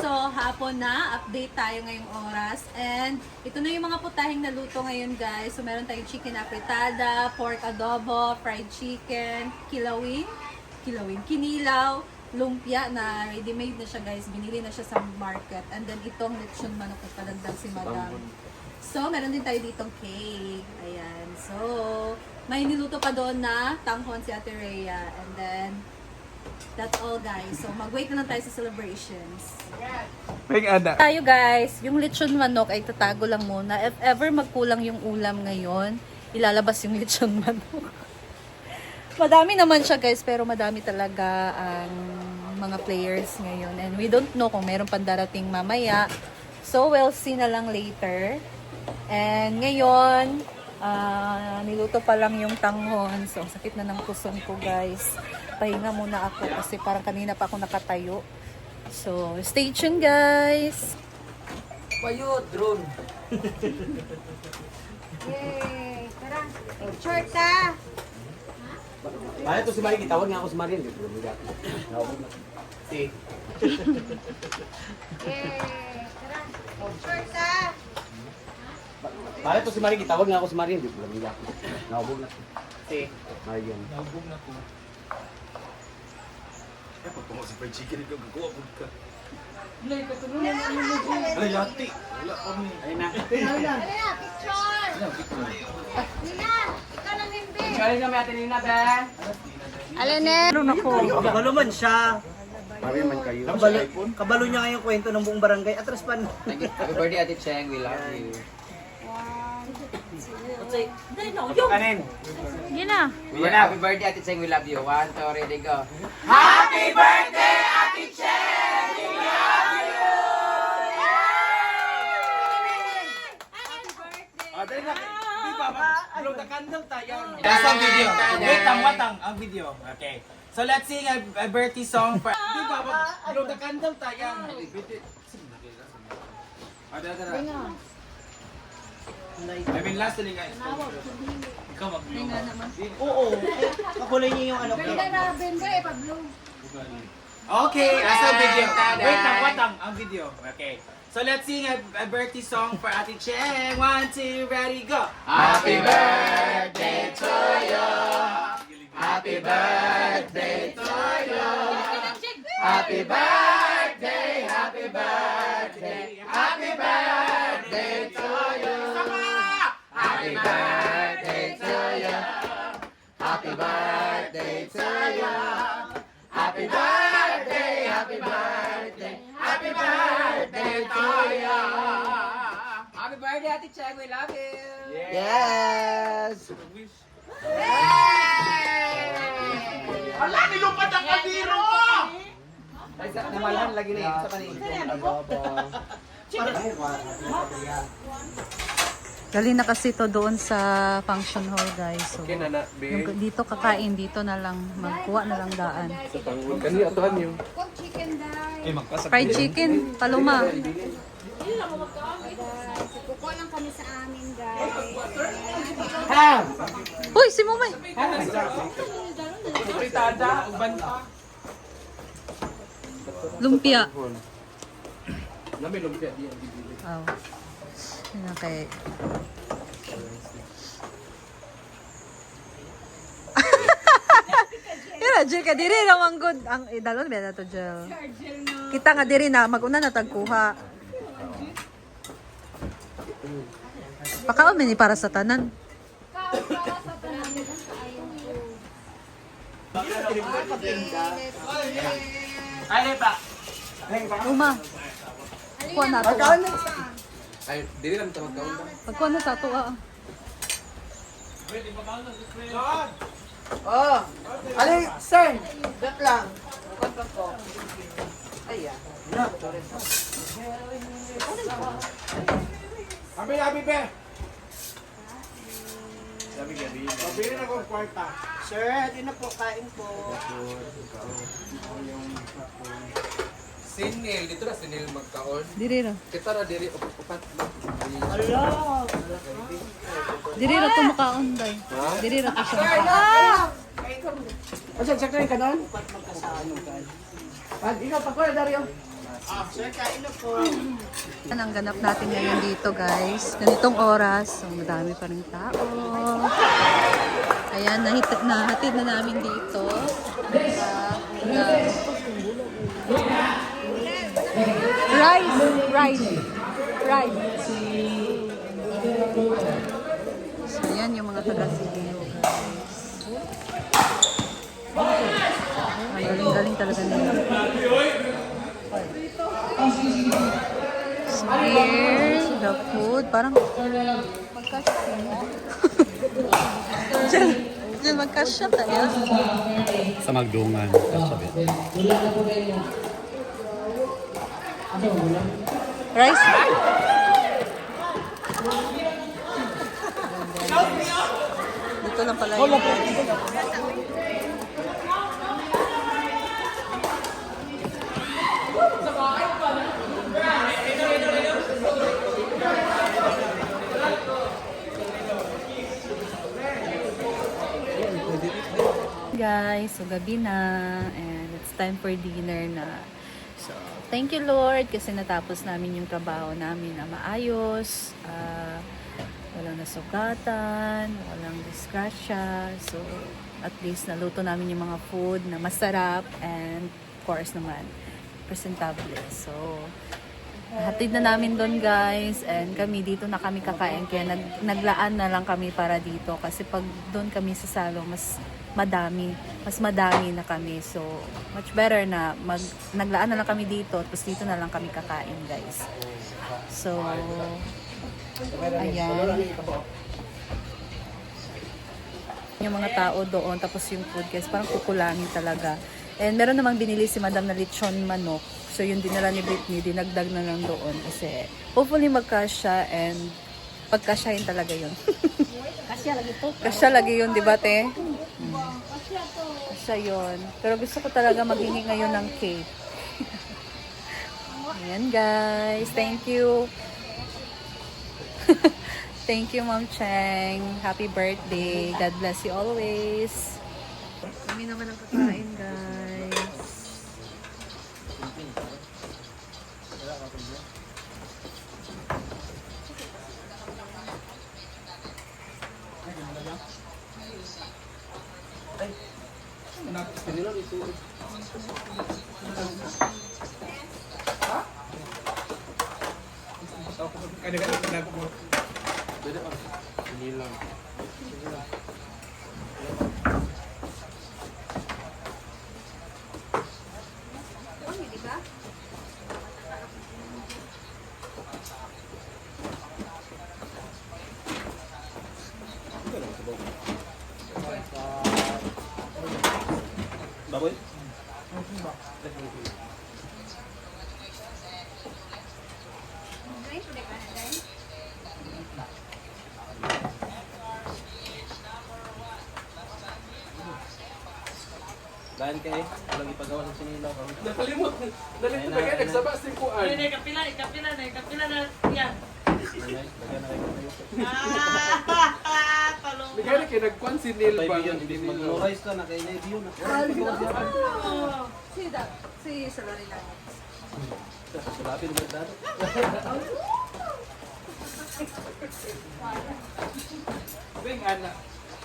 So, hapon na. Update tayo ngayong oras. And ito na yung mga putahing naluto ngayon, guys. So, meron tayong chicken apretada, pork adobo, fried chicken, kinilaw, lumpia na ready-made na siya, guys. Binili na siya sa market. And then, itong lechon manok na palagdag si Madam. So, meron din tayo ditong cake. Ayan. So, may niluto pa doon na tanghon si Ate Rhea. And then, that's all, guys. So, mag-wait na lang tayo sa celebrations. Tayo, guys. Yung lechon manok ay tatago lang muna. If ever magkulang yung ulam ngayon, ilalabas yung lechon manok. Madami naman siya, guys. Pero madami talaga ang mga players ngayon. And we don't know kung meron pang darating mamaya. So, we'll see na lang later. And ngayon, niluto pa lang yung tanghon. So, ang sakit na ng puson ko, guys. Pahinga muna ako kasi parang kanina pa ako nakatayo. So, stay tuned, guys. Payo, drone. Yay! Tara, picture ta! Ano to si Marin? Itawag nga ako si Marin. Si. Yay! Tara, picture ta! Ano to si Marin? Itawag nga ako si Marin. Naubog na. Si. Marian. Naubog na ko. Eh, pag pumaw sa fried chicken, ikaw gagawa po ka. Ay, yati. Wala pa mo. Ayun na. Tara na, picture! Nina, ikaw nang hindi! Galing kami atin Nina, Ben. Kabalo man siya. Marin man kayo. Kabalo niya ngayong kwento ng buong barangay. Atras pa. Happy birthday, Ate Cheng. We love you. Kanin. Yun na. Happy birthday, Ate Cheng. We love you. 1, 2, ready, go. Happy birthday, Ate Cheng! We love you! Dali na. Di ba ba? Blow the candle tayo. That's ang video. Wait, ang video. Okay. So let's sing a birthday song for... Di ba ba? Blow the candle tayo. I mean, last na nga. Ikaw mag-blow. Oo. Kakulay niya yung ano. Benda na, benda eh, Pablo. Okay, that's ang video. Wait, ang video. Okay. So let's sing a birthday song for Ate Cheng. 1, 2, ready, go! Happy birthday to you. Happy birthday to you. Happy birthday, happy birthday, happy birthday to you. Happy birthday to you. Happy birthday to you. Happy birthday, happy birthday, happy birthday to you. Happy birthday, Ate Cheng, we love you. Yes. Hala, nilupad ang kadiro! Ay, namalahan lagi na yun. Sa kanina. Dali na kasi to doon sa function hall, guys. So, dito kakain, dito na lang. Magkuha na lang daan. Cook chicken dye. Fried chicken, paluma. Kukuha lang kami sa amin, guys. Uy, si Mumay! Lumpia. Oh. Okay. Pero Jill ka diri ramang good ang idalon ba nato Jill. Kita nga diri na maguna na tagkuha. Pakaon man ni para sa tanan. Ay, pa. Uma. Kuha na to. Ay, dili lang ito magkaon ba? Pagkuha na sa to ah. Oh. Ali, sir. Dat lang. Ayan. Happy, be. Pabili na ko kwarta. Sir, di na po. Kain po. Sinil, dito na sinil magkaon. Diri ra. Kita na diri upat. Hello. Diri ra to makaon day. Diri ra to siya. Asa sakay ka doon? Pag ikaw pa ko Dario. Sir, kain na po. Yan ang ganap natin ngayon dito guys. Ganitong oras. So, madami pa rin tao. Ayan, nahatid na namin dito. Rice. So, yan yung mga taga-Sibiu guys. Ang galing talaga nila. So here's the food. Parang magkasya. Diyan magkasya tayo. Sa magdungan, kasabi. Rice. Dito lang pala yung guys, so gabi na and it's time for dinner na. So, thank you Lord kasi natapos namin yung trabaho namin na maayos. Walang nasugatan, walang disgrasya. So, at least naluto namin yung mga food na masarap and of course naman, presentable. So, hatid na namin doon guys and kami dito na kami kakain kaya naglaan na lang kami para dito kasi pag doon kami sa salo mas madami na kami, so much better na naglaan na lang kami dito tapos dito na lang kami kakain guys. So ayan yung mga tao doon tapos yung food guys parang kukulangin talaga. And meron namang binili si Madam na lechon manok. So yung dinala ni Britney, dinagdag na lang doon kasi hopefully magkasya and pagkasyahin talaga yun. Kasya lagi yun, di ba te? Kasya yun. Pero gusto ko talaga maghingi ngayon ng cake. Ayan guys, thank you. Thank you Ma'am Cheng. Happy birthday. God bless you always. Kami naman ang kakain guys. Baboy? Dahil kay, walang ipagawa ng sinilaw. Nakalimot ba yan? Nagsaba sa kuan. Hindi, kapila na yan. Lagyan na kayo kayo. Talong. Bigyan na kayo nagkuan si Neil ba? Paibiyon, ibig mag-memorize ka na kay Nebiyon. Walang ipagawa siya. Si Salari lang. Sulapin mo dito. Bing, anak.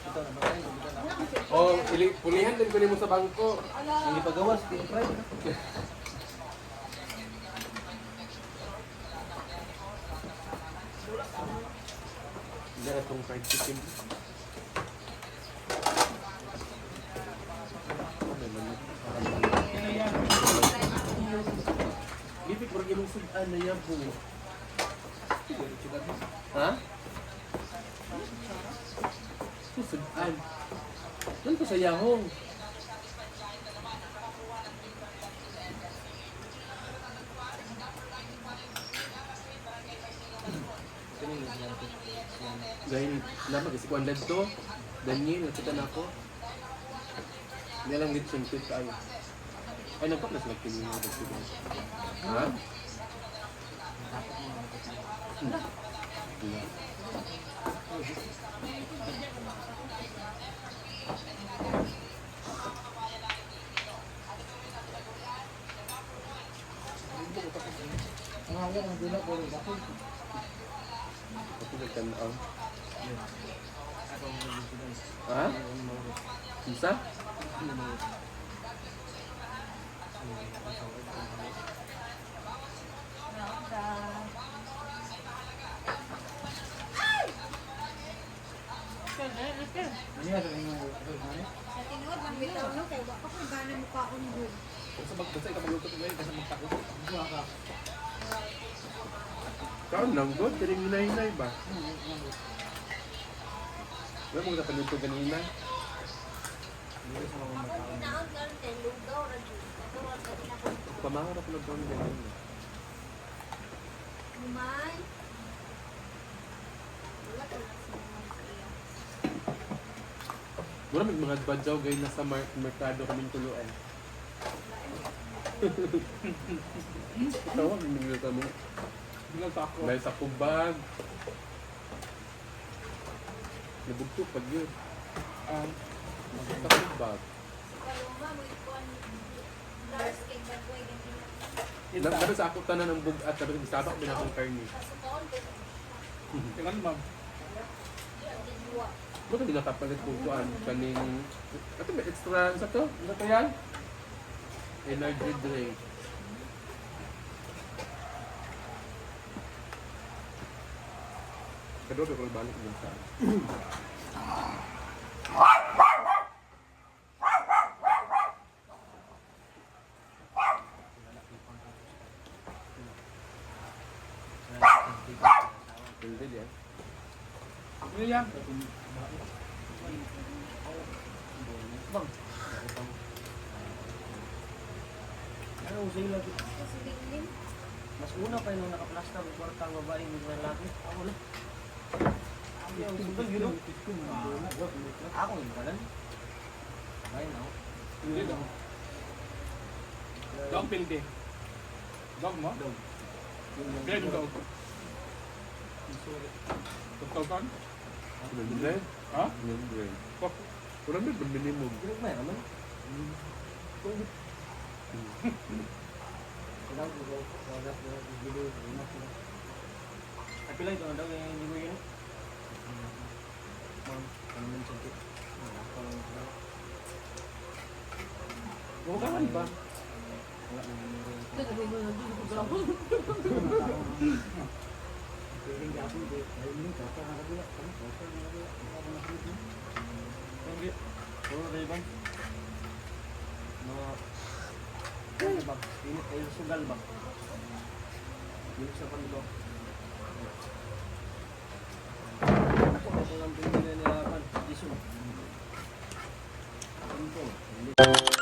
Ito na ba? Ito na. Oh, pulihan din ko mo sa bangko. Ang ipagawa sa T-Pride. Hindi na itong fried chicken. Bibig mo rin sudan na yan po. Ha? Sudan. Doon ko sa Yahoo. Dahil naman kasi kuan to. Daniel, nakita na ako. Hindi lang dito simpit tayo. Ay, nagpaplas nagpili mo dito. Ha? Wala. Ako nagtanaw. Ha? Isa? Tinuod man bitaw no kay wa pa ko gana mo kaon gud. Basta ikaw magluto ko ngayon kasi magtakot. Kaon lang, God. Tiring hinay-hinay ba? Wala mo kita paluto ganina. Naon kan kay lugaw ra gud. Ato ra sa pinako. Pamaharap na po ng ganina. Umay. Wala ko na sa Wala may mga badyaw gay nasa merkado kaming tuluan. Tawa, may kami. Dahil sa kubag. Nabugtok pag yun. Sa kubag. paluma mo ikon. Lars kay bagway ganyan. Dapat sa ako tanan ng bugat, dapat bisabak din akong karni. Pasukaon ko. Tingnan ma'am. Dua. Ba't hindi nakapalit kung kuan kaning... Ito may extra... Isa to? Ano to yan? Energy drink. Kadobe ko balik dun sa... Hindi yan. Ano yan? Ano usay lagi? Kasi binglim. Mas una pa yung nakaplasta ng kwarta ang babae ng mga laki. Ako na. Ang sugal yun. Ako yung kalan. Ayun ako. Hindi daw. Dog pilde. Dog mo? Dog. Kaya yung dog. Tugtugan? Blend? Ha? Blend. Wala may minimum. Pero may naman. Kailangan ko daw. Wala ko video. Ay pila ito na daw yung hindi mo yun. Ma'am, ano man siyempre. Bukan ba? Wala naman yung Piling ka ako, dahil hindi ka pa nakagula. Ano? Basta nakagula. Ano ako nakagula? Hindi. Oo, dahil bang? Ano ba? Init kayo sugal ba? Init sa panilo. Ako, ako lang pinili nila pan. Isun. Ano po? Hindi.